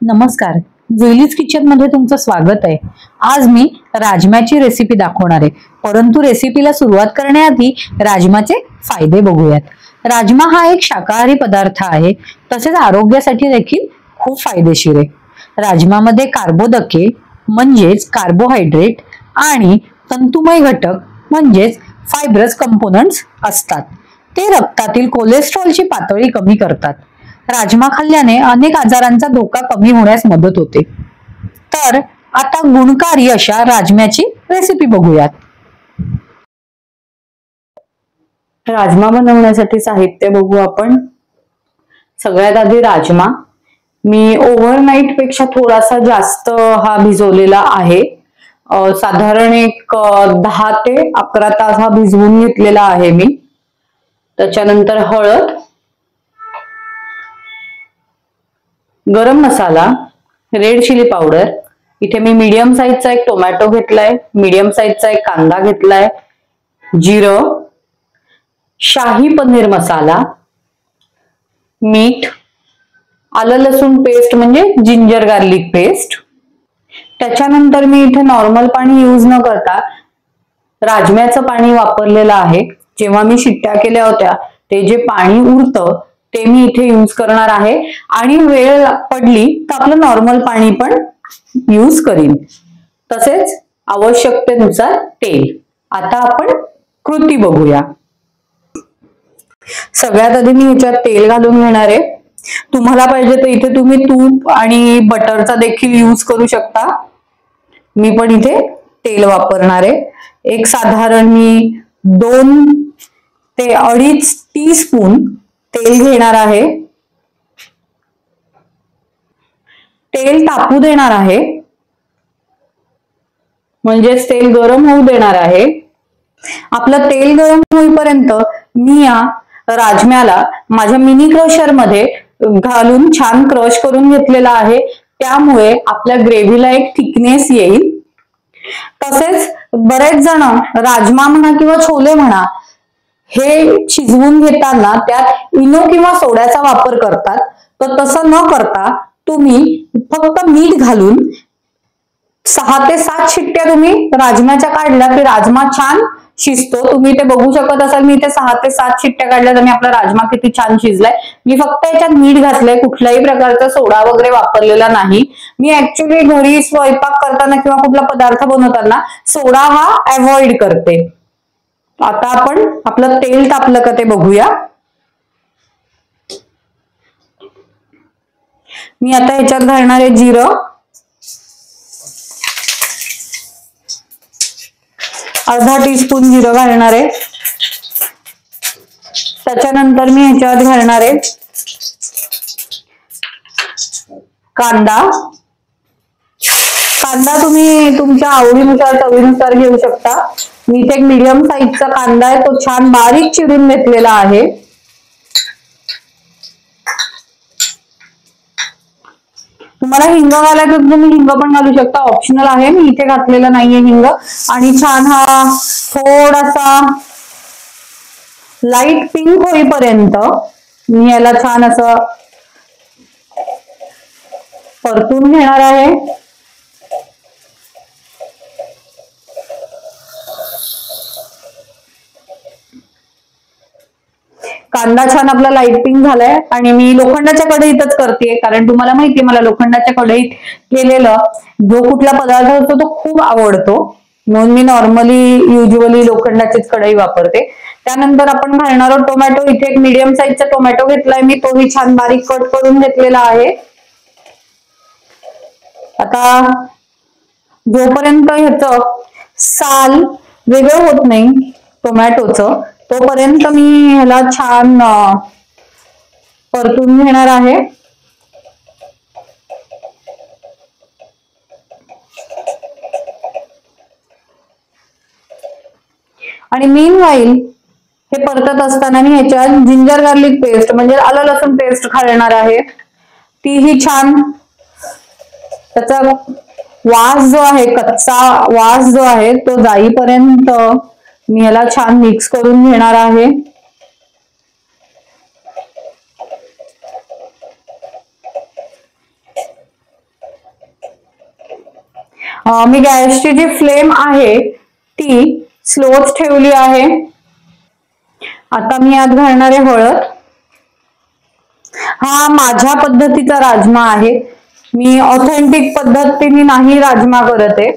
नमस्कार, जुईलीज किचन मध्ये तुमचं स्वागत आहे। आज मी राजम्याची रेसिपी दाखवणार आहे, परंतु रेसिपीला सुरुवात करण्याआधी राजमाचे फायदे बघूयात। राजमा हा एक शाकाहारी पदार्थ आहे, तसेच आरोग्यासाठी देखील खूप फायदेशीर आहे। राजमामध्ये कार्बोदके म्हणजेच कार्बोहायड्रेट आणि तंतुमय घटक म्हणजेच फायब्रस कंपोनंट्स असतात। ते रक्तातील कोलेस्ट्रॉलची पातळी कमी करतात। राजमा खाल्ल्याने अनेक आजारांचा धोका कमी होण्यास मदत होते। तर आता गुणकारी अशा राजम्याची रेसिपी बघूयात। राजमा बनवण्यासाठी साहित्य बघू आपण। सगळ्यात आधी राजमा मी ओव्हरनाईट पेक्षा थोडासा जास्त हा भिजवलेला आहे। साधारण एक 10 ते 11 तास हा भिजवून घेतलेला आहे मी। त्याच्यानंतर हळद, गरम मसाला, रेड चिली पावडर, इथे मी मीडियम साईजचा एक टोमॅटो घेतलाय, मीडियम साईजचा एक कांदा घेतलाय, जिरं, शाही पनीर मसाला, मीठ, आलं लसूण पेस्ट म्हणजे जिंजर गार्लिक पेस्ट। त्याच्यानंतर मी इथे नॉर्मल पाणी यूज न करता राजम्याचं पाणी वापरलेलं आहे। जेव्हा मी शिट्ट्या केल्या होत्या ते जे पाणी उरतं ते मी इथे यूज करणार आहे आणि वेळ पडली तर आपलं नॉर्मल पाणी पण यूज करीन। तसेच आवश्यकतेनुसार तेल। आता आपण कृती बघूया। सगळ्यात आधी मी ह्याच्यात तेल घालून घेणार आहे। तुम्हाला पाहिजे तर इथे तुम्ही तूप आणि बटरचा देखील यूज करू शकता। मी पण इथे तेल वापरणार आहे। एक साधारण मी 2 ते 2.5 टीस्पून तेल घेणार आहे। तेल तापू देणार आहे, म्हणजेच तेल गरम होऊ देणार आहे। आपलं तेल गरम होईपर्यंत मी या राजम्याला माझ्या मिनी क्रशर मध्ये घालून छान क्रश करून घेतलेला आहे। त्यामुळे आपल्या ग्रेव्हीला एक थिकनेस येईल। तसेच बरेच जण राजमा म्हणा किंवा छोले म्हणा हे शिजवून घेताना त्यात इनो किंवा सोड्याचा वापर करतात, तर तसं न करता तुम्ही फक्त मीठ घालून 6 ते 7 शिट्ट्या तुम्ही राजम्याच्या काढल्या की राजमा छान शिजतो। तुम्ही ते बघू शकत असाल, मी इथे 6 ते 7 शिट्ट्या काढल्यात आणि आपला राजमा किती छान शिजलाय। मी फक्त याच्यात मीठ घातलंय, कुठल्याही प्रकारचा सोडा वगैरे वापरलेला नाही। मी ऍक्च्युली घरी स्वयंपाक करताना किंवा कुठला पदार्थ बनवताना सोडा हा अवॉइड करते। आता आपण आपलं तेल तापलं का ते बघूया। मी आता ह्याच्यात घालणार आहे जिरं, अर्धा टीस्पून जिरं घालणार आहे। त्याच्यानंतर मी ह्याच्यात घालणार आहे कांदा। कांदा तुम्ही तुमच्या आवडीनुसार चवीनुसार घेऊ शकता। मी इथे एक मीडियम साईजचा कांदा आहे, तो छान बारीक चिरून घेतलेला आहे। तुम्हाला हिंग घालायचं तर तुम्ही हिंग पण घालू शकता, ऑप्शनल आहे। मी इथे घातलेला नाहीये हिंग। आणि छान हा थोडासा लाईट पिंक होईपर्यंत मी याला छान असं परतून घेणार आहे। कांदा छान आपला लाईट पिंक झालाय आणि मी लोखंडाच्या कढईतच करते, कारण तुम्हाला माहितीये मला लोखंडाच्या कढईत केलेलं जो कुठला पदार्थ असतो तो खूप आवडतो, म्हणून मी नॉर्मली युजली लोखंडाचीच कढई वापरते। त्यानंतर आपण घालणार आहोत टोमॅटो। इथे एक मीडियम साईजचा टोमॅटो घेतलाय मी, तोही छान बारीक कट करून घेतलेला आहे। आता जोपर्यंत ह्याचं साल वेगळं होत नाही टोमॅटोचं, तोपर्यंत मी ह्याला छान परतून घेणार आहे। आणि मीनवाईल हे परतत असताना मी ह्याच्यात जिंजर गार्लिक पेस्ट म्हणजे आलं लसूण पेस्ट घालणार आहे। तीही छान त्याचा वास जो आहे, कच्चा वास जो आहे तो जाईपर्यंत मी याला छान मिक्स करून घेणार आहे। मी गॅसची जी फ्लेम आहे ती स्लोच ठेवली आहे. आता मी यात घालणार आहे हळद. हा माझ्या पद्धतीचा राजमा आहे. मी ऑथेंटिक पद्धतीने नाही राजमा करत आहे.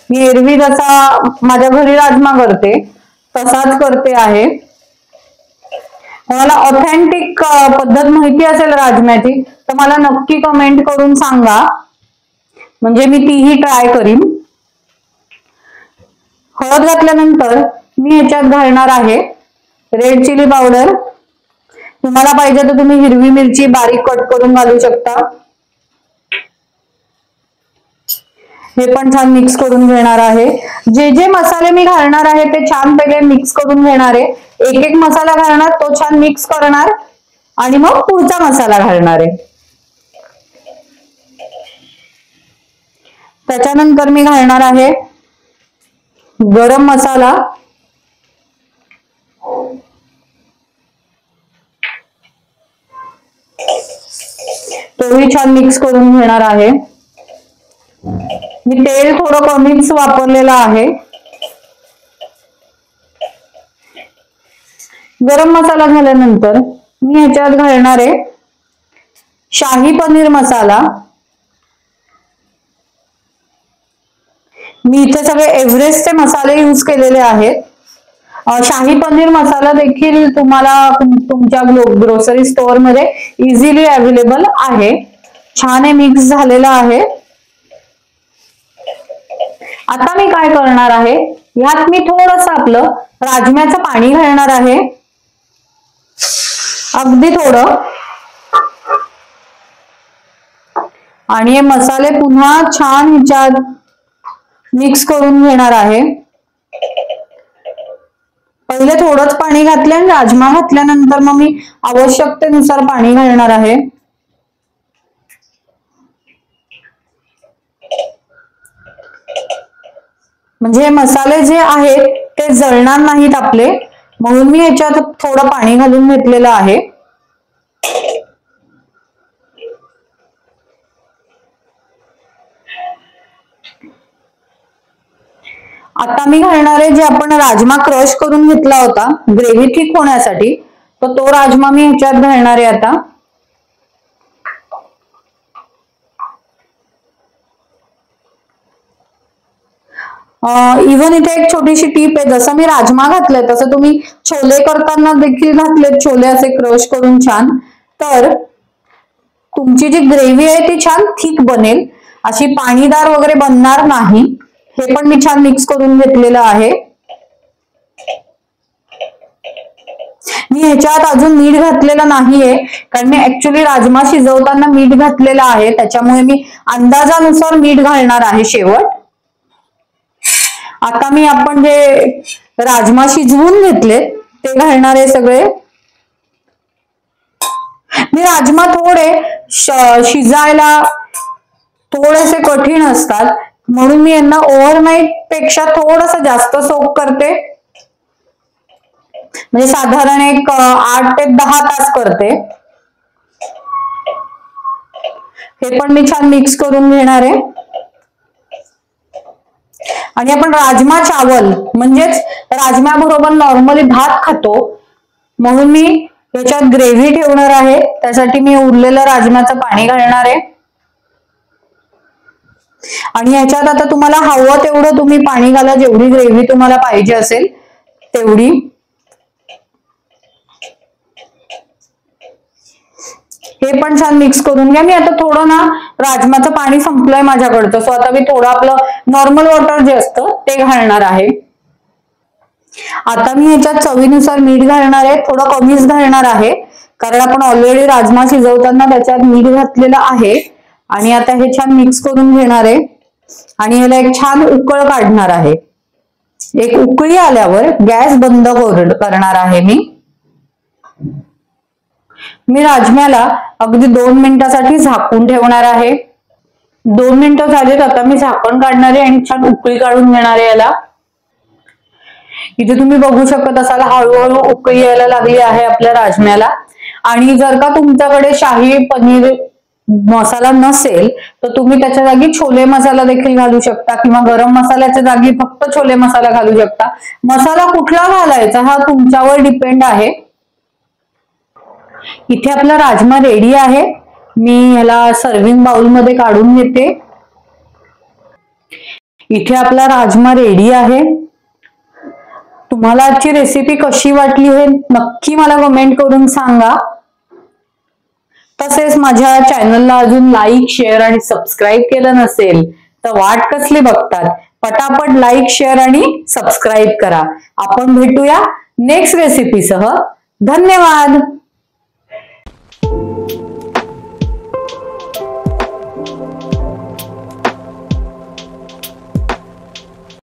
मी एरवी जसा माझ्या घरी राजमा करते तसाच करते आहे. मला ऑथेंटिक पद्धत माहिती असेल राजम्याची तर मला नक्की कमेंट करून सांगा, म्हणजे मी तीही ट्राय करीन. हळद घातल्यानंतर मी ह्याच्यात घालणार आहे रेड चिली पावडर. तुम्हाला पाहिजे तर तुम्ही हिरवी मिरची बारीक कट करून घालू शकता. हे पण छान मिक्स करून घेणार आहे. जे जे मसाले मी घालणार आहे ते छान पहिले मिक्स करून घेणार आहे. एक एक मसाला घालणार, तो छान मिक्स करणार आणि मग पुढचा मसाला घालणार आहे. त्याच्यानंतर मी घालणार आहे गरम मसाला. तोही छान मिक्स करून घेणार आहे. मी तेल थोडं कमीच वापरलेलं आहे. गरम मसाला झाल्यानंतर मी ह्याच्यात घालणार आहे शाही पनीर मसाला. मी इथे सगळे एव्हरेस्टचे मसाले यूज केलेले आहेत. शाही पनीर मसाला देखील तुम्हाला तुमच्या ग्रोसरी स्टोअर मध्ये इझिली अवेलेबल आहे. छान मिक्स झालेला आहे. आता मी काय करणार आहे, यात मी थोडंसं आपलं राजम्याचं पाणी घालणार आहे, अगदी थोडं. आणि हे मसाले पुन्हा छान ह्याच्यात मिक्स करून घेणार आहे. पहिले थोडंच पाणी घातले आणि राजमा घातल्यानंतर मग मी आवश्यकतेनुसार पाणी घालणार आहे. म्हणजे मसाले जे आहेत ते जळणार नाहीत आपले, म्हणून मी याच्यात थोडं पाणी घालून घेतलेलं आहे. आता मी घालणार आहे जे आपण राजमा क्रश करून घेतला होता ग्रेव्ही थिक होण्यासाठी, तर तो राजमा मी ह्याच्यात घालणार आहे आता. इव्हन इथे एक छोटीशी टीप आहे, जसं मी राजमा घातलाय तसं तुम्ही छोले करताना देखील घातलेत छोले असे क्रश करून छान, तर तुमची जी ग्रेव्ही आहे ती छान थिक बनेल, अशी पाणीदार वगैरे बनणार नाही. हे पण मी छान मिक्स करून घेतलेलं आहे. मी ह्याच्यात अजून मीठ घातलेलं नाहीये, कारण मी ऍक्च्युली राजमा शिजवताना मीठ घातलेलं आहे, त्याच्यामुळे मी अंदाजानुसार मीठ घालणार आहे शेवट. आता मी आपण जे राजमा शिजवून घेतले ते घालणार आहे सगळे. मी राजमा थोडे शिजायला थोडेसे कठीण असतात, म्हणून मी यांना ओव्हरनाईट पेक्षा थोडस जास्त सोक करते. म्हणजे साधारण एक 8 ते 10 तास करते. हे पण मी छान मिक्स करून घेणार आहे. आणि आपण राजमा चावल म्हणजेच राजम्याबरोबर नॉर्मली भात खातो, म्हणून मी याच्यात ग्रेव्ही ठेवणार आहे. त्यासाठी मी उरलेलं राजम्याचं पाणी घालणार आहे. आणि याच्यात आता तुम्हाला हवं तेवढं तुम्ही पाणी घाला, जेवढी ग्रेव्ही तुम्हाला पाहिजे असेल तेवढी. हे पण छान मिक्स करून घ्या. मी आता थोडं ना राजमाचं पाणी संपलंय माझ्याकडचं, सो आता मी थोडं आपलं नॉर्मल वॉटर जे असतं ते घालणार आहे. आता मी ह्याच्यात चवीनुसार मीठ घालणार आहे, थोडं कमीच घालणार आहे, कारण आपण ऑलरेडी राजमा शिजवताना त्याच्यात मीठ घातलेलं आहे. आणि आता हे छान मिक्स करून घेणार आहे आणि ह्याला एक छान उकळ काढणार आहे. एक उकळी आल्यावर गॅस बंद करणार आहे. मी राजम्याला अगदी 2 मिनिटासाठी झाकून ठेवणार आहे. 2 मिनिटं झालेत, आता मी झाकण काढणार आहे आणि छान उकळी काढून घेणार आहे याला. इथे तुम्ही बघू शकत असाल हळूहळू उकळी यायला लागली आहे आपल्या राजम्याला. आणि जर का तुमच्याकडे शाही पनीर मसाला नसेल तर तुम्ही त्याच्या जागी छोले मसाला देखील घालू शकता किंवा गरम मसाल्याच्या जागी फक्त छोले मसाला घालू शकता. मसाला कुठला घालायचा हा तुमच्यावर डिपेंड आहे. इथे आपला राजमा रेडी आहे. मी ह्याला सर्विंग बाउल मध्ये काढून घेते. इथे आपला राजमा रेडी आहे. तुम्हाला आजची रेसिपी कशी वाटली हे नक्की मला कमेंट करून सांगा. तसेच माझ्या चॅनलला अजून लाईक, शेअर आणि सबस्क्राईब केलं नसेल तर वाट कसली बघतात, पटापट लाईक, शेअर आणि सबस्क्राईब करा. आपण भेटूया नेक्स्ट रेसिपीसह. धन्यवाद.